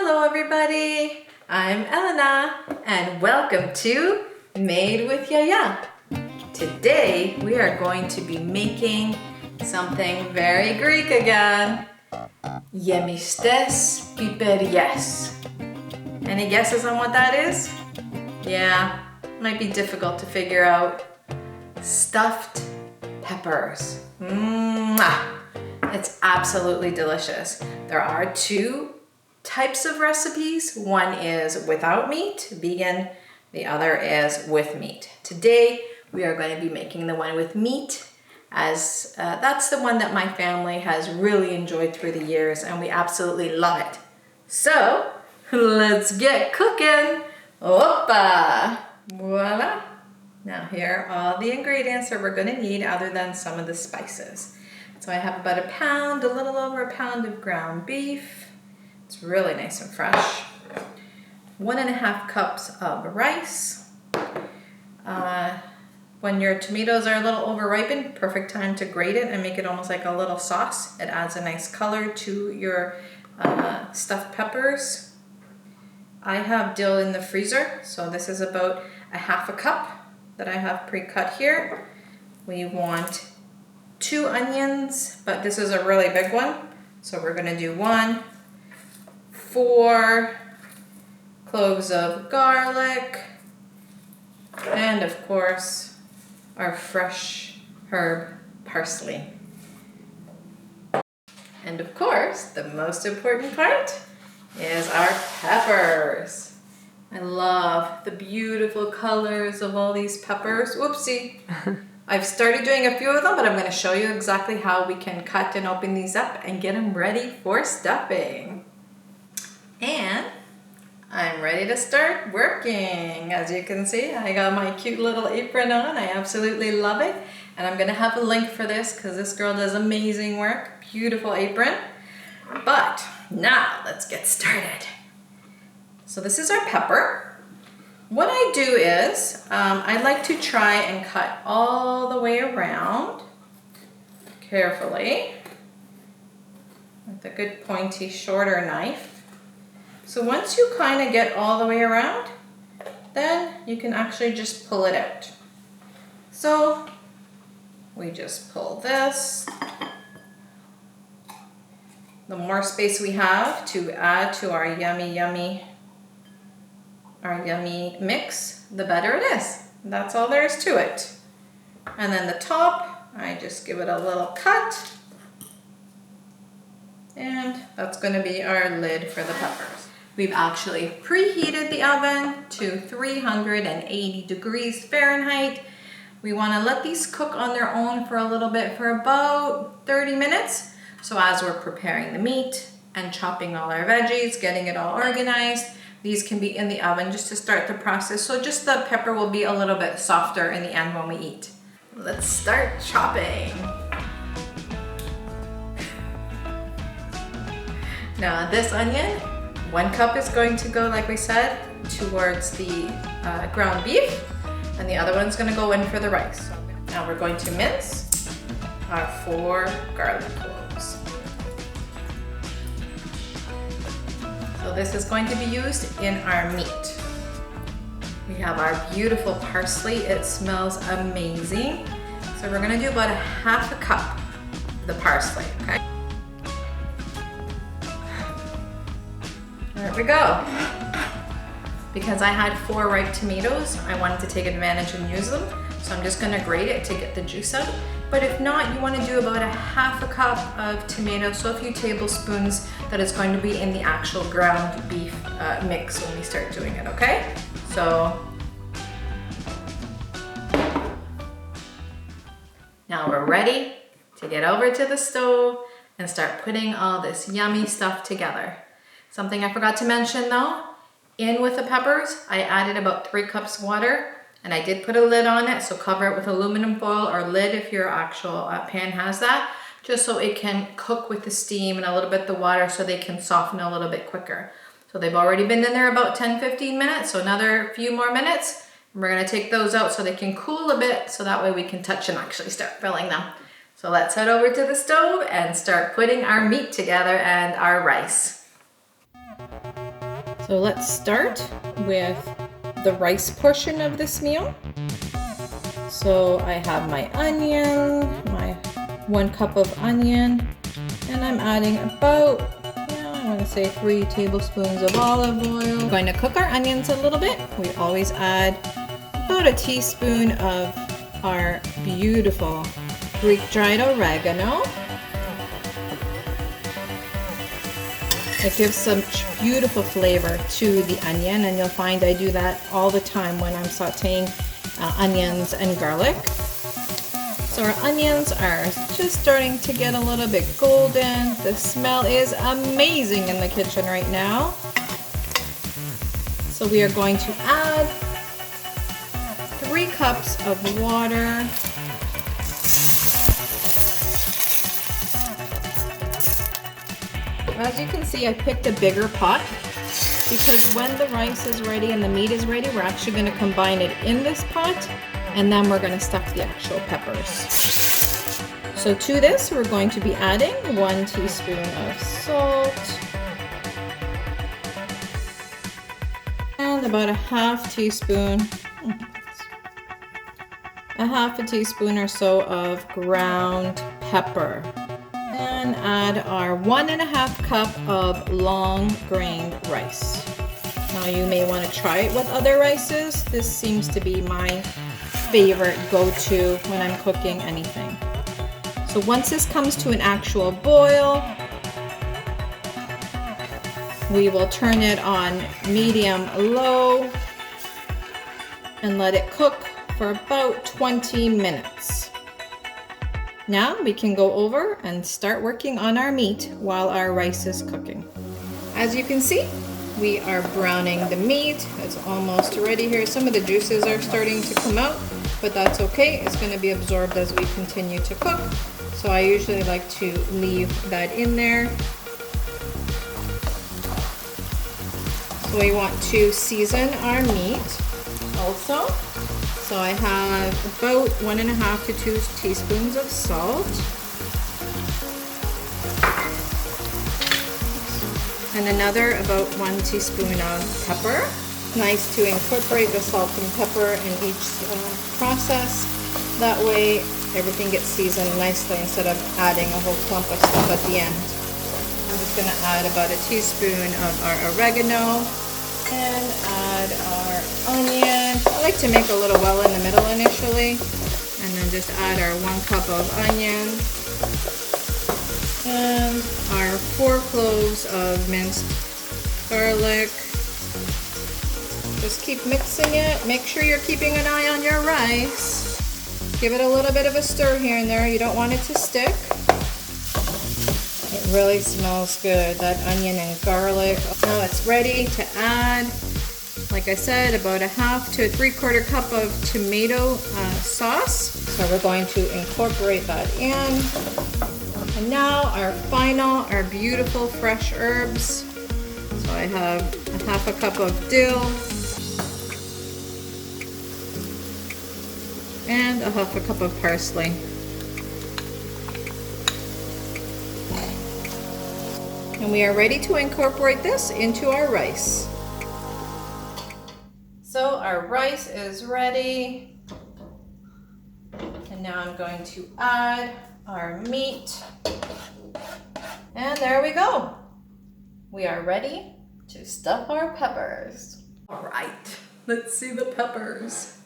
Hello everybody, I'm Elena and welcome to Made with Yiayia. Today we are going to be making something very Greek again. Gemistes Pipiryes. Any guesses on what that is? Yeah, might be difficult to figure out. Stuffed peppers. It's absolutely delicious. There are two types of recipes. One is without meat, vegan. The other is with meat. Today, we are going to be making the one with meat, as that's the one that my family has really enjoyed through the years, and we absolutely love it. So, let's get cooking. Oppa! Voila! Now here are all the ingredients that we're going to need other than some of the spices. So I have about a little over a pound of ground beef. It's really nice and fresh. 1.5 cups of rice. When your tomatoes are a little over-ripened, perfect time to grate it and make it almost like a little sauce. It adds a nice color to your stuffed peppers. I have dill in the freezer, so this is about 1/2 cup that I have pre-cut here. We want 2 onions, but this is a really big one. So we're gonna do 1, 4 cloves of garlic, and of course, our fresh herb parsley. And of course, the most important part is our peppers. I love the beautiful colors of all these peppers. Whoopsie. I've started doing a few of them, but I'm going to show you exactly how we can cut and open these up and get them ready for stuffing. And I'm ready to start working. As you can see, I got my cute little apron on. I absolutely love it. And I'm going to have a link for this because this girl does amazing work. Beautiful apron. But now let's get started. So this is our pepper. What I do is, I like to try and cut all the way around carefully with a good pointy shorter knife. So once you kind of get all the way around, then you can actually just pull it out. So we just pull this. The more space we have to add to our yummy mix, the better it is. That's all there is to it. And then the top, I just give it a little cut. And that's going to be our lid for the peppers. We've actually preheated the oven to 380 degrees Fahrenheit. We want to let these cook on their own for a little bit, for about 30 minutes. So as we're preparing the meat and chopping all our veggies, getting it all organized, these can be in the oven just to start the process. So just the pepper will be a little bit softer in the end when we eat. Let's start chopping. Now this onion, 1 cup is going to go, like we said, towards the ground beef, and the other one's gonna go in for the rice. Now we're going to mince our 4 garlic cloves. So this is going to be used in our meat. We have our beautiful parsley. It smells amazing. So we're gonna do about 1/2 cup of the parsley, okay? There we go. Because I had 4 ripe tomatoes, I wanted to take advantage and use them. So I'm just gonna grate it to get the juice out. But if not, you wanna do about 1/2 cup of tomatoes, so a few tablespoons that is going to be in the actual ground beef mix when we start doing it, okay? So, now we're ready to get over to the stove and start putting all this yummy stuff together. Something I forgot to mention though, in with the peppers, I added about 3 cups water. And I did put a lid on it, so cover it with aluminum foil or lid if your actual pan has that, just so it can cook with the steam and a little bit the water so they can soften a little bit quicker. So they've already been in there about 10-15 minutes, so another few more minutes. And we're gonna take those out so they can cool a bit, so that way we can touch and actually start filling them. So let's head over to the stove and start putting our meat together and our rice. So let's start with the rice portion of this meal. So I have my onion, my 1 cup of onion, and I'm adding about, I want to say 3 tablespoons of olive oil. We're going to cook our onions a little bit. We always add about a teaspoon of our beautiful Greek dried oregano. It gives such beautiful flavor to the onion, and you'll find I do that all the time when I'm sauteing onions and garlic. So our onions are just starting to get a little bit golden. The smell is amazing in the kitchen right now. So we are going to add 3 cups of water. As you can see, I picked a bigger pot because when the rice is ready and the meat is ready, we're actually going to combine it in this pot, and then we're going to stuff the actual peppers. So to this, we're going to be adding 1 teaspoon of salt and about a half teaspoon or so of ground pepper. And add our 1.5 cup of long grained rice. Now you may want to try it with other rices. This seems to be my favorite go-to when I'm cooking anything. So once this comes to an actual boil, we will turn it on medium-low and let it cook for about 20 minutes. Now we can go over and start working on our meat while our rice is cooking. As you can see, we are browning the meat. It's almost ready here. Some of the juices are starting to come out, but that's okay. It's going to be absorbed as we continue to cook. So I usually like to leave that in there. So we want to season our meat also. So I have about 1.5 to 2 teaspoons of salt. And another about 1 teaspoon of pepper. Nice to incorporate the salt and pepper in each process. That way everything gets seasoned nicely instead of adding a whole clump of stuff at the end. I'm just going to add about a teaspoon of our oregano. And add our onion. I like to make a little well in the middle initially, and then just add our 1 cup of onion and our 4 cloves of minced garlic. Just keep mixing it. Make sure you're keeping an eye on your rice. Give it a little bit of a stir here and there. You don't want it to stick. It really smells good, that onion and garlic. Now it's ready to add, like I said, about a half to a 3/4 cup of tomato sauce. So we're going to incorporate that in. And now our beautiful fresh herbs. So I have a half a cup of dill and a half a cup of parsley. And we are ready to incorporate this into our rice. So our rice is ready. And now I'm going to add our meat. And there we go. We are ready to stuff our peppers. All right, let's see the peppers.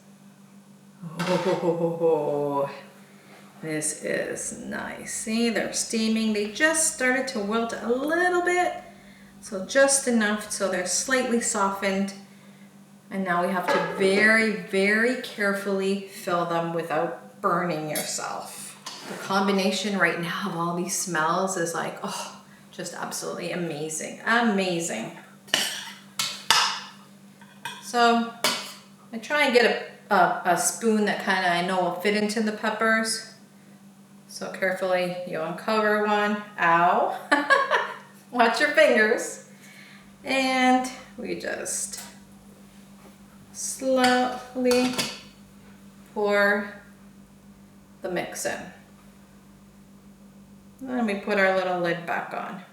Oh, this is nice. See, they're steaming. They just started to wilt a little bit, so just enough so they're slightly softened. And now we have to very, very carefully fill them without burning yourself. The combination right now of all these smells is like, oh, just absolutely amazing. Amazing. So I try and get a spoon that kind of I know will fit into the peppers. So carefully you uncover one. Ow. Watch your fingers. And we just slowly pour the mix in. And we put our little lid back on.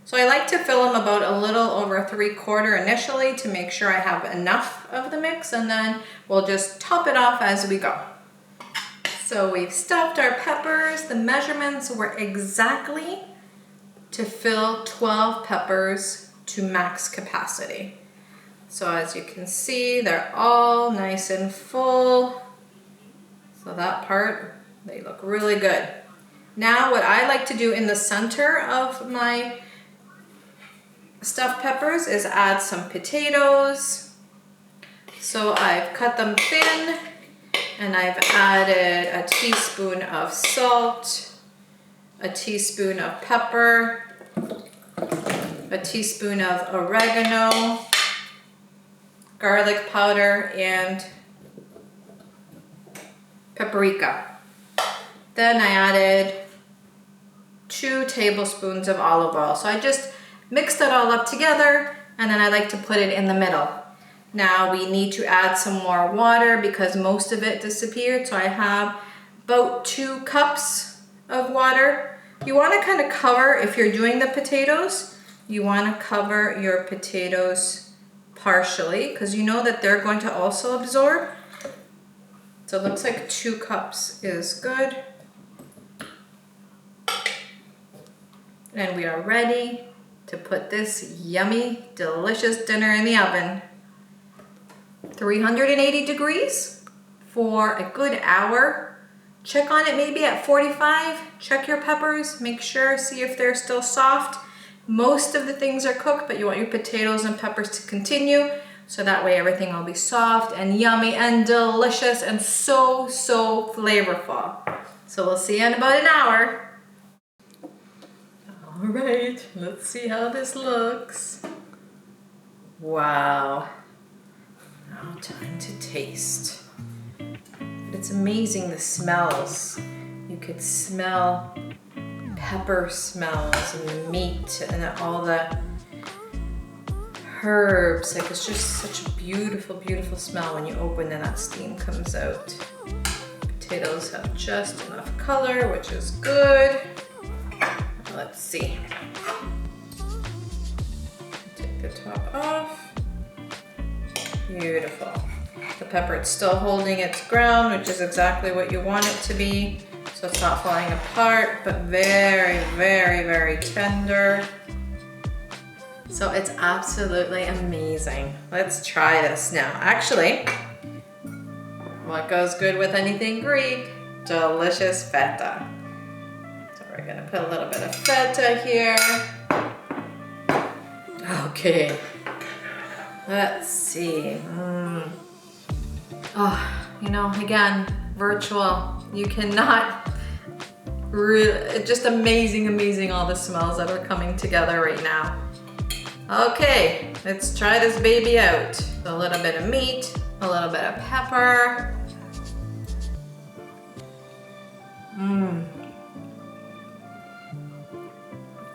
So I like to fill them about a little over 3/4 initially to make sure I have enough of the mix, and then we'll just top it off as we go. So we've stuffed our peppers. The measurements were exactly to fill 12 peppers to max capacity. So as you can see, they're all nice and full. So that part, they look really good. Now what I like to do in the center of my stuffed peppers is add some potatoes. So I've cut them thin and I've added a teaspoon of salt, a teaspoon of pepper, a teaspoon of oregano, garlic powder, and paprika. Then I added 2 tablespoons of olive oil. So I just mixed it all up together, and then I like to put it in the middle. Now we need to add some more water because most of it disappeared. So I have about 2 cups of water. You want to kind of cover, if you're doing the potatoes, you want to cover your potatoes partially because you know that they're going to also absorb. So it looks like 2 cups is good. And we are ready to put this yummy, delicious dinner in the oven. 380 degrees for a good hour. Check on it maybe at 45. Check your peppers, make sure, see if they're still soft. Most of the things are cooked, but you want your potatoes and peppers to continue. So that way everything will be soft and yummy and delicious and so, so flavorful. So we'll see you in about an hour. All right, let's see how this looks. Wow. Now time to taste. It's amazing the smells. You could smell pepper smells and meat and all the herbs. Like it's just such a beautiful, beautiful smell when you open and that steam comes out. Potatoes have just enough color, which is good. Let's see. Take the top off. Beautiful. The pepper, it's still holding its ground, which is exactly what you want it to be. So it's not falling apart, but very, very, very tender. So it's absolutely amazing. Let's try this now. Actually, what goes good with anything Greek? Delicious feta. So we're gonna put a little bit of feta here. Okay, let's see. Oh, you know, again, virtual. You cannot really, just amazing, amazing all the smells that are coming together right now. Okay, let's try this baby out. A little bit of meat, a little bit of pepper.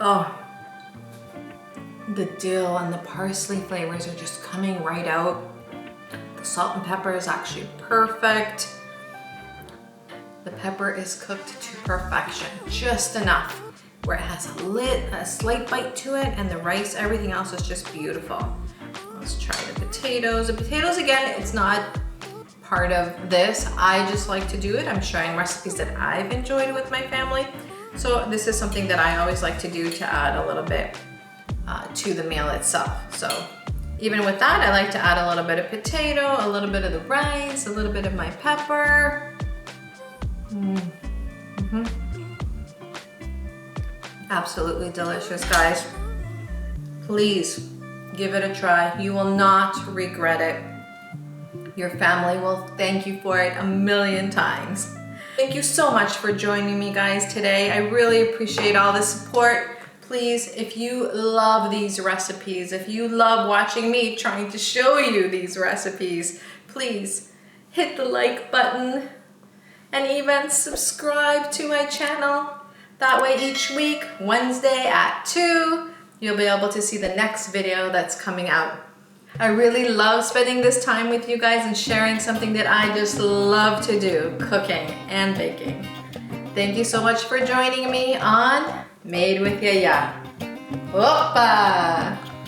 Oh, the dill and the parsley flavors are just coming right out. The salt and pepper is actually perfect. The pepper is cooked to perfection, just enough where it has a slight bite to it, and the rice, everything else is just beautiful. Let's try the potatoes. The potatoes, again, it's not part of this. I just like to do it. I'm sharing recipes that I've enjoyed with my family. So this is something that I always like to do to add a little bit to the meal itself. So even with that, I like to add a little bit of potato, a little bit of the rice, a little bit of my pepper. Absolutely delicious, guys. Please give it a try. You will not regret it. Your family will thank you for it a million times. Thank you so much for joining me, guys, today. I really appreciate all the support. Please, if you love these recipes, if you love watching me trying to show you these recipes, please hit the like button and even subscribe to my channel. That way each week, Wednesday at 2, you'll be able to see the next video that's coming out. I really love spending this time with you guys and sharing something that I just love to do, cooking and baking. Thank you so much for joining me on Made with Yiayia. Opa!